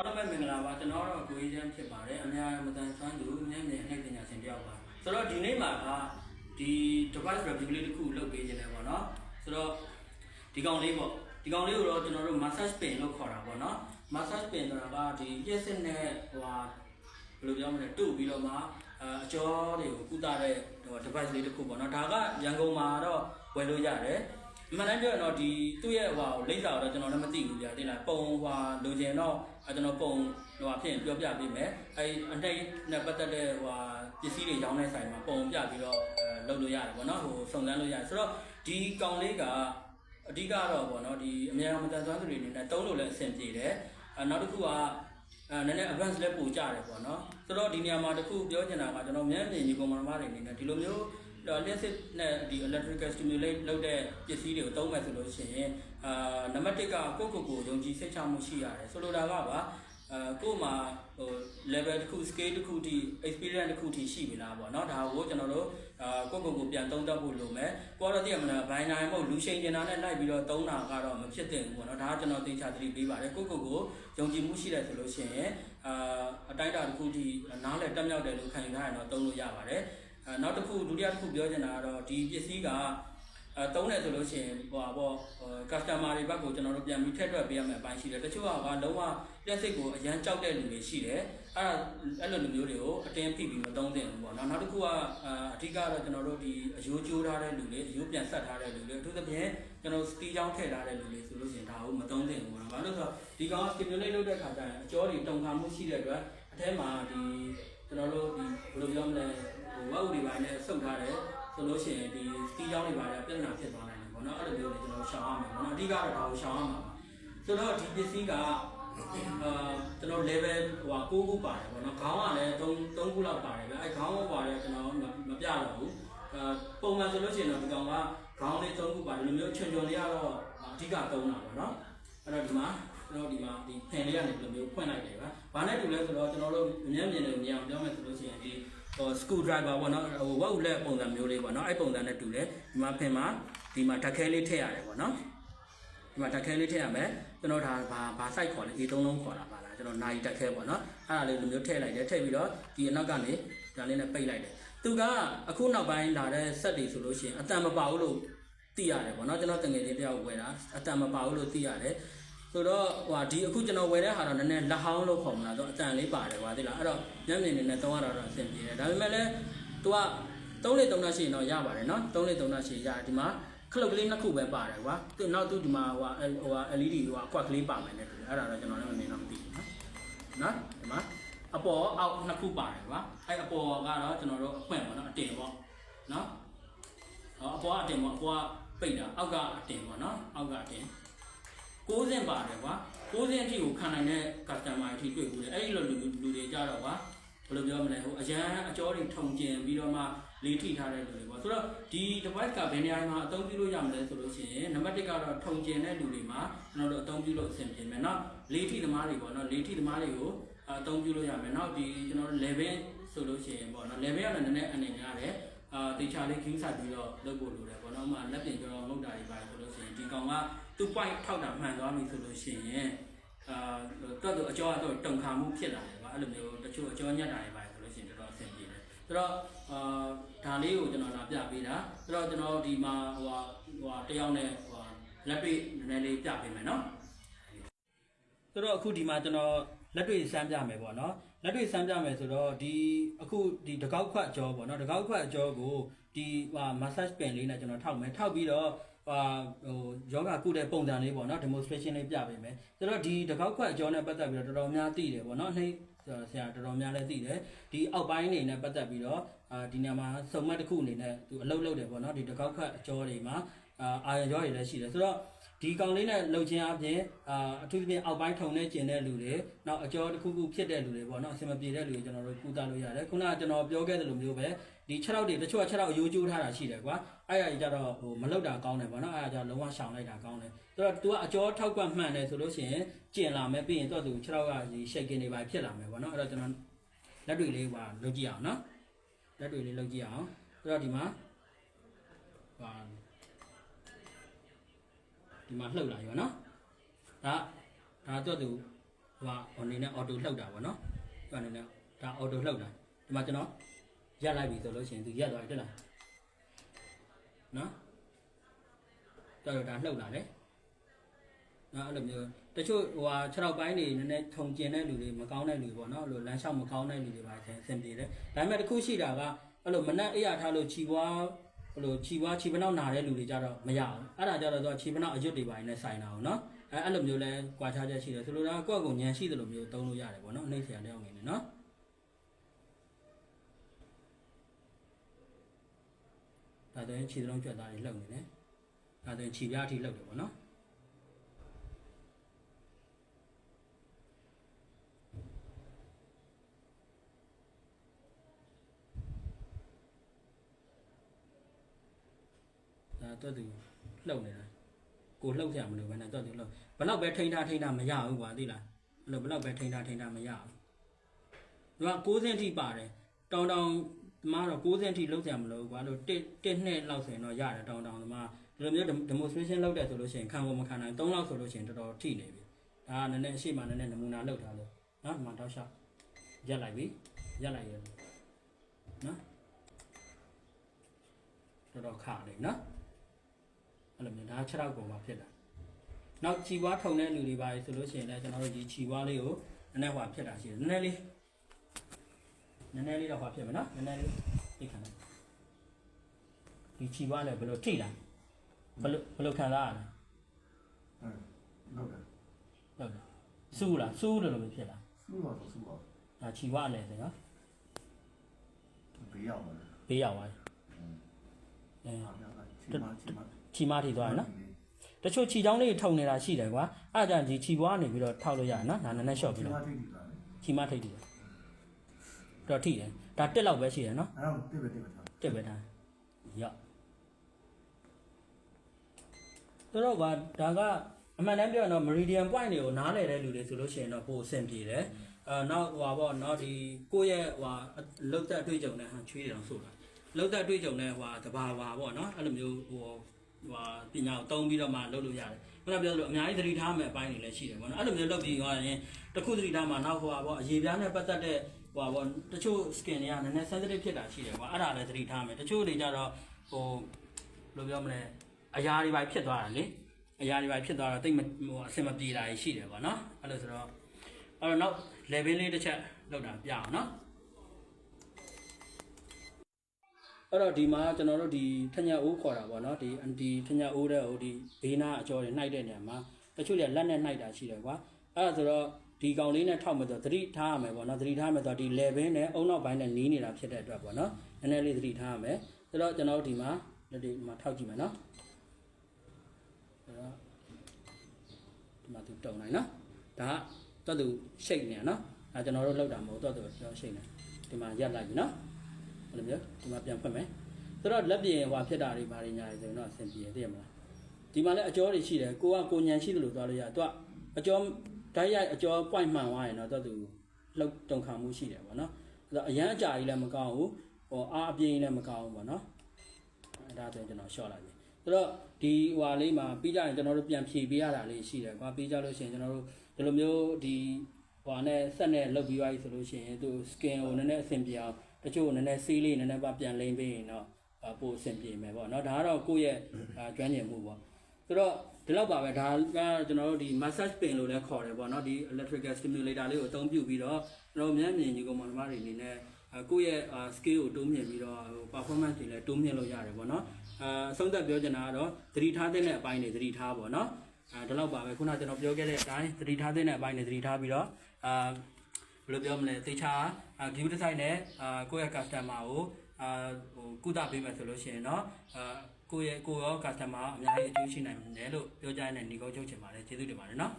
အားလုံးပဲမင်္ဂလာပါကျွန်တော်တော့ကိုကြီးချမ်းဖြစ်ပါတယ်အများမတန်ဆွမ်းသူမျက်မြင်အနိုင်ပညာရှင်တယောက်ပါဆိုတော့ဒီနေ့မှာကဒီ device review လေးတစ်ခုလုပ်ပေးခြင်းတယ်ပေါ့နော်ဆိုတော့ဒီကောင်လေးပေါ့ဒီကောင်လေးကိုတော့ကျွန်တော်တို့ massage pin လို့ခေါ်တာပေါ့နော် massage pin ဆိုတာကဒီပြည့်စက်နဲ့ဟိုဟာဘယ်လိုပြောမလဲတို့ပြီးတော့မှအကျော်တွေကိုကုသတဲ့ဟို device လေးတစ်ခုပေါ့နော်ဒါကရန်ကုန်မှာတော့ဝယ်လို့ရတယ်မှန်တယ်ပြောရင်တော့ဒီသူ့ရဲ့ဟိုလိမ့်စာတော့ကျွန်တော်လည်းမသိဘူးဗျာတင်လားပုံဟိုလိုချင်တော့ကျွန်တော်ပုံဟိုဖြစ်ရင်ပြောပြပေးမယ်အဲအတိတ်နဲ့ပတ်သက်တဲ့ဟိုပစ္စည်းတွေရောင်းတဲ့ဆိုင်မှာပုံပြပြီးတော့လုပ်လို့ရတယ်ပေါ့နော်ဟိုစုံစမ်းလို့ရတယ်ဆိုတော့ဒီကောင်လေးကအဓိကတော့ပေါ့နော်ဒီအများမတန်ဆွမ်းသူတွေအနေနဲ့တုံးလို့လည်းအဆင်ပြေတယ်နောက်တစ်ခုကနည်းနည်း advance လည်းပို့ကြတယ်ပေါ့နော်ဆိုတော့ဒီနေရာမှာတစ်ခုပြောချင်တာကကျွန်တော်မျက်မြင်ညီကောင်မတွေအနေနဲ့ဒီလိုမျိုးလျှက်စစ်နဲ့ဒီ electrical stimulate လုပ်တဲ့ပစ္စည်းတွေကိုသုံးမယ်ဆိုလို့ရှိရင်နံပါတ်1ကကိုယ့်ယုံကြည်စိတ်ချမှုရှိရတယ်ဆိုလိုတာကပါကို့မှာဟို level တစ်ခု scale တစ်ခုထိ experience တစ်ခုထိရှိပြီလားပေါ့เนาะဒါကိုကျွန်တော်တို့ကိုပြန်သုံးသပ်ဖို့လိုမယ်ကိုကတော့သိရမလားဘိုင်းနိုင်မဟုတ်လူရှိန်ကျင်တာနဲ့လိုက်ပြီးတော့သုံးတာကတော့မဖြစ်သင့်ဘူးပေါ့เนาะဒါကကျွန်တော်သင်ချာသတိပေးပါတယ်ကိုယုံကြည်မှုရှိတယ်ဆိုလို့ရှိရင်အတိုင်းအတာတစ်ခုထိနားလည်တက်မြောက်တယ်လို့ခံယူထားရင်တော့သုံးလို့ရပါတယ်နောက်တစ်ခုဒုတိယတစ်ခုပြောချင်တာကတော့ဒီပစ္စည်းကသုံးတယ်ဆိုလို့ရှိရင်ဟိုပါပေါ့ customer တွေဘက်ကိုကျွန်တော်တို့ပြန်ပြီးထည့်တွက်ပေးရမယ်အပိုင်းရှိတယ်တချို့ကလုံးဝလက်စိတ်ကိုအရန်ကြောက်တဲ့လူတွေရှိတယ်အဲ့လိုလူမျိုးတွေကိုအတင်းဖိပြီးမသုံးသင့်ဘူးပေါ့နော်နောက်တစ်ခုကအဓိကတော့ကျွန်တော်တို့ဒီအယိုးကျိုးထားတဲ့လူတွေအယိုးပြန်ဆက်ထားတဲ့လူတွေအထူးသဖြင့်ကျွန်တော်စတီးချောင်းထည့်ထားတဲ့လူတွေဆိုလို့ရှိရင်ဒါကိုမသုံးသင့်ဘူးပေါ့နော်ဘာလို့ဆိုတော့ဒီကောင် stimulate လုပ်တဲ့ခါကျရင်အကျော်တွေတုံခါမှုရှိတဲ့အတွက်အထဲမှာဒီကျွန်တော်တို့ဒီဘယ်လိုပြောမလဲဝက်ဥတွေပိုင်းနဲ့ဆုပ်ထားတယ်ဆိုလို့ရှိရင်ဒီစတီးချောင်းတွေပိုင်းပြဿနာဖြစ်သွားနိုင်တယ်ပေါ့နော်အဲ့လိုမျိုးတွေကျွန်တော်ရှောင်ရမယ်ပေါ့နော်အဓိကတော့ဒါကိုရှောင်ရမှာပါဆိုတော့ဒီပစ္စည်းကကျွန်တော် level ဟို9ခုပါတယ်ပေါ့နော်ခေါင်းကလည်း3ခုလောက်ပါတယ်ဗျအဲခေါင်းကပါတယ်ကျွန်တော်မပြတော့ဘူးပုံမှန်ဆိုလို့ရှိရင်တော့ဒီကောင်ကခေါင်းလေး3ခုပါတယ်ဒီလိုမျိုးချွန်လေးကတော့အဓိကသုံးတာပေါ့နော်အဲ့တော့ဒီမှာဒီဖင်လေးကနေဒီလိုမျိုးဖွင့်လိုက်တယ်ဗျဘာနဲ့တူလဲဆိုတော့ကျွန်တော်တို့အမျက်မြင်တယ်မြင်အောင်ပြောမယ်ဆိုလို့ရှိရင်ဒီscrew driver ပေါ့နော်ဟိုဝက်ဥလက်ပုံစံမျိုးလေးပေါ့နော်အဲ့ပုံစံနဲ့တူတယ်ဒီမှာဖင်မှာဒီမှာဓာတ်ခဲလေးထည့်ရတယ်ပေါ့နော်ဒီမှာဓာတ်ခဲလေးထည့်ရမယ်ကျွန်တော်ဒါဘာ site ခေါ်လဲ A3 လုံးခေါ်တာပါလားကျွန်တော်နာရီဓာတ်ခဲပေါ့နော်အဲ့ဒါလေးလိုမျိုးထည့်လိုက်တယ်ထည့်ပြီးတော့ဒီအနောက်ကနေဒါလေးနဲ့ပိတ်လိုက်တယ်သူကအခုနောက်ပိုင်းလာတဲ့ set တွေဆိုလို့ရှိရင်အတန်မပါဘူးလို့သိရတယ်ပေါ့နော်ကျွန်တော်တငယ်ချင်းတယောက်ဝယ်တာအတန်မပါဘူးလို့သိရတယ်ဆိုတော့ဟိုဒီအခုကျွန်တော်ဝယ်တဲ့ဟာတော့နည်းနည်းလက်ဟောင်းလို့ခေါ်မလားတော့အတန်လေးပါတယ်ကွာသိလားအဲ့တော့မျက်မြင်နေနဲ့သုံးရတာတော့အဆင်ပြေတယ်ဒါပေမဲ့လည်း तू က3လေး3ရှိရင်တော့ရပါတယ်နော်3လေး3ရှိရတယ်ဒီမှာခလုတ်ကလေး2ခုပဲပါတယ်ကွာသူနောက်သူဒီမှာဟို LED ဟိုအကွက်ကလေးပါမယ်နဲ့တူတယ်အဲ့ဒါတော့ကျွန်တော်လည်းမမြင်တော့မသိဘူးနော်ဒီမှာအပေါ်အောက်2ခုပါတယ်ကွာအဲ့အပေါ်ကတော့ကျွန်တော်တို့အဖွင့်ပေါ့နော်အတင်ပေါ့နော်အပေါ်အတင်ပေါ့အပေါ်ကပိတ်တာအောက်ကအတင်ပေါ့နော်အောက်ကအတင်6ဆင့်ပါတယ်ကွာ6ဆင့်အထိကိုခံနိုင်တဲ့ customer အထိတွေ့ဘူးလေအဲ့ဒီလိုလူတွေကြတော့ကွာဘယ်လိုပြောမလဲဟိုအရန်အကျော်တွေထုံကျင်ပြီးတော့မှလေးထိထားတဲ့လူတွေပေါ့ဆိုတော့ဒီ device ကဘယ်နေရာမှာအသုံးပြုလို့ရမလဲဆိုလို့ရှိရင်နံပါတ်1ကတော့ထုံကျင်တဲ့လူတွေမှာကျွန်တော်တို့အသုံးပြုလို့အဆင်ပြေမယ်เนาะလေးထိသမားတွေပေါ့เนาะလေးထိသမားတွေကိုအသုံးပြုလို့ရမယ်เนาะဒီကျွန်တော်တို့ level ဆိုလို့ရှိရင်ပေါ့เนาะ level ကလည်းနည်းနည်းအနေများတယ်တေချာလေးခင်းဆိုင်ပြီးတော့လုပ်ဖို့လိုတယ်ပေါ့နော်။ဥပမာလက်ပြင်ကြောငုတ်တာတွေပါဆိုလို့ရှိရင်ဒီကောင်ကသူ့ point ထောက်တာမှန်သွားပြီဆိုလို့ရှိရင်တော့အကျော်ကတော့တုံခါမှုဖြစ်လာတယ်ကွာအဲ့လိုမျိုးတချို့အကျော်ညက်တာတွေပါဆိုလို့ရှိရင်တော်တော်အဆင်ပြေတယ်။ဆိုတော့ဒါလေးကိုကျွန်တော်လာပြပေးတာ။ဆိုတော့ကျွန်တော်ဒီမှာဟိုတယောက်နဲ့လက်တွေ့နည်းနည်းလေးပြပေးမယ်နော်။ဆိုတော့အခုဒီမှာကျွန်တော်လက်တွေ့စမ်းပြမယ်ပေါ့နော်လက်တွေ့စမ်းပြမယ်ဆိုတော့ဒီအခုဒီတကောက်ခွက်အကျော်ပေါ့နော်တကောက်ခွက်အကျော်ကိုဒီmassage pen လေးနဲ့ကျွန်တော်ထောက်မယ်ထောက်ပြီးတော့ဟိုယောဂကုတဲ့ပုံစံလေးပေါ့နော် demonstration လေးပြပေးမယ်ဆိုတော့ဒီတကောက်ခွက်အကျော်နဲ့ပတ်သက်ပြီးတော့တော်တော်များသိတယ်ပေါ့နော်နှိပ်ဆရာတော်တော်များလည်းသိတယ်ဒီအောက်ပိုင်းနေနဲ့ပတ်သက်ပြီးတော့ဒီနေရာမှာစုံမက်တစ်ခုအနေနဲ့သူအလုပ်လုပ်တယ်ပေါ့နော်ဒီတကောက်ခွက်အကျော်တွေမှာအာရုံကြောတွေလည်းရှိတယ်ဆိုတော့ဒီကောင်လေးနဲ့လှုပ်ခြင်းအပြင်အထူးသဖြင့်အောက်ပိုင်းထုံနဲ့ကျင်တဲ့လူတွေနောက်အကျော်တစ်ခုခုဖြစ်တဲ့လူတွေပေါ့နော်အဆင်မပြေတဲ့လူတွေကျွန်တော်တို့ကုသလို့ရတယ်ခုနကကျွန်တော်ပြောခဲ့သလိုမျိုးပဲဒီ6ထောက်တွေတချို့က6ထောက်အယိုးကျိုးထားတာရှိတယ်ကွာအဲ့ဒါကြီးကြတော့ဟိုမလောက်တာကောင်းတယ်ပေါ့နော်အဲ့ဒါကြောင့်လုံးဝရှောင်လိုက်တာကောင်းတယ်ဆိုတော့ तू ကအကျော်ထောက်ကွက်မှန်တယ်ဆိုလို့ရှိရင်ကျင်လာမယ်ပြီးရင်တော့သူ6ထောက်ကဒီရှိတ်ကင်းတွေပါဖြစ်လာမယ်ပေါ့နော်အဲ့တော့ကျွန်တော်လက်တွေလေးပါလုပ်ကြည့်အောင်နော်လက်တွေလေးလုပ်ကြည့်အောင်ဆိုတော့ဒီမှာဒီမှာလှုပ်လာရောနော်ဒါတော့သူ အနေနဲ့အော်တိုလှုပ်တာပေါ့နော်ဒီအနေနဲ့ဒါအော်တိုလှုပ်တာဒီမှာကျွန်တော်ရက်လိုက်ပြီဆိုလို့ရှိရင်သူရက်သွားပြီတက်လားနော်တော်တော်ဒါလှုပ်လာတယ်နော်အဲ့လိုမျိုးတချို့6တော့ပိုင်းတွေနည်းနည်းထုံကျင်တဲ့လူတွေမကောင်းတဲ့လူပေါ့နော်အဲ့လိုလမ်းလျှောက်မကောင်းတဲ့လူတွေပါအဆင်ပြေတယ်ဒါပေမဲ့တစ်ခုရှိတာကအဲ့လိုမနှက်အိယာထားလို့ခြီပွားအဲ့လိုခြီပနောက်နာတဲ့လူတွေကြတော့မရဘူးအဲ့ဒါကြတော့ခြီပနောက်အရွတ်တွေပိုင်းနဲ့ဆိုင်တာအောင်နော်အဲ့လိုမျိုးလဲကြွားချချက်ရှိတယ်ဆိုလိုတာကိုယ့်အကုန်ညံရှိတယ်လို့မျိုးသုံးလို့ရတယ်ပေါ့နော်နှိမ့်ဆရာတဲ့အောင်နေနော်ဒါဆိုရင်ခြေလုံးကျွတ်သားတွေလှုပ်နေတယ်ဒါဆိုရင်ခြေပြားအထိလှုပ်တယ်ပေါ့နော်တော်သူလှုပ်နေတာကိုလှုပ်ကြမလို့ပဲနဲ့တော်သူလှုပ်ဘလောက်ပဲထိန်းထားမရဘူးကွာသိလားအဲ့လိုဘလောက်ပဲထိန်းထားမရဘူးသူက6စင်းထိပါတယ်တောင်သမားတော့6စင်းထိလှုပ်ကြမလို့ကွာလို့1နှစ်လောက်ဆိုရင်တော့ရတယ်တောင်သမားဒီလိုမျိုး demonstration လုပ်တယ်ဆိုလို့ရှိရင်ခံဖို့မခံနိုင်3လောက်ဆိုလို့ရှိရင်တော်တော်ထိနေပြီဒါကနည်းနည်းအရှိမှနည်းနည်းနမူနာလုပ်ထားလို့နော်ဒီမှာတောက်လျှောက်ရက်လိုက်ပြီရက်လိုက်ရနော်တော်တော်ခါနေနော်အဲ့လိုမျိုးဒါ6တော့ပုံမှာဖြစ်တာနောက်ခြီပွားထုံတဲ့လူတွေပါဆိုလို့ရှိရင်လည်းကျွန်တော်တို့ဒီခြီပွားလေးကိုနည်းနည်းဖြစ်တာရှိတယ်နည်းနည်းလေးတော့ဖြစ်မယ်နော်နည်းနည်းလေးသိခံလိုက်ဒီခြီပွားလည်းဘယ်လိုထိလားဘယ်လိုခံစားရလဲဟုတ်တယ်စူးလားစူးတယ်လို့ဖြစ်လားစူးပါဒါခြီပွားလည်းဆိုနော်ဘေးရောက်ပါခြီမထိသွားရနော်တချို့ခြီချောင်းလေးထုံနေတာရှိတယ်ကွာအဲ့ဒါကြောင့်ဒီခြီပွားနေပြီးတော့ထောက်လို့ရတယ်နော်ဒါနည်းနည်းလျှော့ပြီးတော့ခြီမထိတ်တယ်တော့ထိတယ်ဒါတက်လောက်ပဲရှိတယ်နော်တက်ပဲထားရော့တော့ကွာဒါကအမှန်တမ်းပြောရင်တော့ meridian point တွေကိုနားလည်တဲ့လူတွေဆိုလို့ရှိရင်တော့ပိုအဆင်ပြေတယ်နောက်ပေါ့နော်ဒီကိုယ့်ရဲ့လောက်သက်အတွေ့အကြုံနဲ့ချွေးတယ်အောင်ဆိုတာလောက်သက်အတွေ့အကြုံနဲ့တဘာပေါ့နော်အဲ့လိုမျိုးပညာကိုတုံးပြီးတော့မှလုပ်လို့ရတယ်ခုနပြောလို့အများကြီးသတိထားမယ်အပိုင်းတွေလည်းရှိတယ်ပေါ့နော်အဲ့လိုမျိုးလုပ်ပြီးသွားရင်တခုသတိထားမှနောက်ပေါ့အရေပြားနဲ့ပတ်သက်တဲ့ပေါ့တချို့ skin တွေကနည်းနည်း sensitive ဖြစ်တာရှိတယ်ကွာအဲ့ဒါလည်းသတိထားမယ်တချို့တွေကြတော့ဘယ်လိုပြောမလဲအရာတွေပဲဖြစ်သွားတာလေအရာတွေပဲဖြစ်သွားတော့တိတ်အဆင်မပြေတာရှိတယ်ပေါ့နော်အဲ့လိုဆိုတော့နောက် level လေးတစ်ချက်လောက်တာပြအောင်နော်အဲ့တော့ဒီမှာကျွန်တော်တို့ဒီထညာအိုးခေါ်တာပေါ့နော်ဒီထညာအိုးတဲ့ဟိုဒီဘေးနာအကျော်တွေနှိုက်တဲ့နေရာမှာတချို့တွေလက်နဲ့နှိုက်တာရှိတယ်ကွာအဲ့ဒါဆိုတော့ဒီကောင်လေးနဲ့ထောက်မယ်ဆိုသတိထားရမယ်ပေါ့နော်သတိထားမယ်ဆိုတော့ဒီ level နဲ့အုံနောက်ပိုင်းနဲ့နီးနေတာဖြစ်တဲ့အတွက်ပေါ့နော်နည်းနည်းလေးသတိထားရမယ်ဆိုတော့ကျွန်တော်တို့ဒီမှာထောက်ကြည့်မယ်နော်အဲ့တော့ဒီမှာသူတုံနိုင်နော်ဒါကတော့သူရှိတ်နေရနော်အဲကျွန်တော်တို့လောက်တာမဟုတ်တော့သူရှိတ်နေဒီမှာရက်လိုက်ပြီနော်အဲ့လိုမျိုးဒီမှာပြန်ဖွင့်မယ်ဆိုတော့လက်ပြင်ဖြစ်တာတွေဘာတွေညာတွေဆိုရင်တော့အဆင်ပြေသိရမလားဒီမှာလည်းအကျော်တွေရှိတယ်ကိုညံရှိတယ်လို့သွားလို့ရတယ်သူကအကျော်ဓာတ်ရိုက်အကျော် point မှန်သွားရင်တော့သူလှုပ်တုံခါမှုရှိတယ်ပေါ့နော်အဲ့တော့အရန်အကြာကြီးလည်းမကောင်းဘူးအားအပြင်းလည်းမကောင်းဘူးပေါ့နော်အဲ့ဒါဆိုရင်ကျွန်တော် short လိုက်ပြီဆိုတော့ဒီလေးမှာပြီးကြရင်ကျွန်တော်တို့ပြန်ဖြည့်ပေးရတာလေးရှိတယ်ကွာပြီးကြလို့ရှိရင်ကျွန်တော်တို့ဒီလိုမျိုးဒီနဲ့ဆက်နဲ့လုပ်ပြီးသွားပြီဆိုလို့ရှိရင်သူ skin ကိုနည်းနည်းအဆင်ပြေအောင်တချို့နည်းနည်းဆေးလေးနည်းနည်းပါပြန်လိမ့်ပေးရင်တော့ပိုအဆင်ပြေမယ်ပေါ့နော်ဒါကတော့ကိုယ့်ရဲ့ကျွမ်းကျင်မှုပေါ့ဆိုတော့ဒီလောက်ပါပဲဒါကကျွန်တော်တို့ဒီ massage pin လို့လည်းခေါ်တယ်ပေါ့နော်ဒီ electrical stimulator လေးကိုအသုံးပြုပြီးတော့ကျွန်တော်မျက်မြင်ညီကောင်မတွေအနေနဲ့ကိုယ့်ရဲ့ skill ကိုတိုးမြင့်ပြီးတော့ performance တွေလည်းတိုးမြင့်လို့ရတယ်ပေါ့နော်အဆုံးသက်ပြောချင်တာကတော့သတိထားတဲ့အပိုင်းတွေသတိထားပေါ့နော်ဒီလောက်ပါပဲခုနကျွန်တော်ပြောခဲ့တဲ့အတိုင်းသတိထားတဲ့အပိုင်းတွေသတိထားပြီးတော့ဘယ်လိုပြောမလဲသေချာ give design နဲ့ကိုယ့်ရဲ့ customer ကိုကုသပေးမယ်ဆိုလို့ရှိရင်တော့ကိုယ့်ရော customer အများကြီးအကျိုးရှိနိုင်တယ်လို့ပြောကြတဲ့ညီကုန်းချုပ်ချင်ပါတယ်ကျေးဇူးတင်ပါတယ်နော်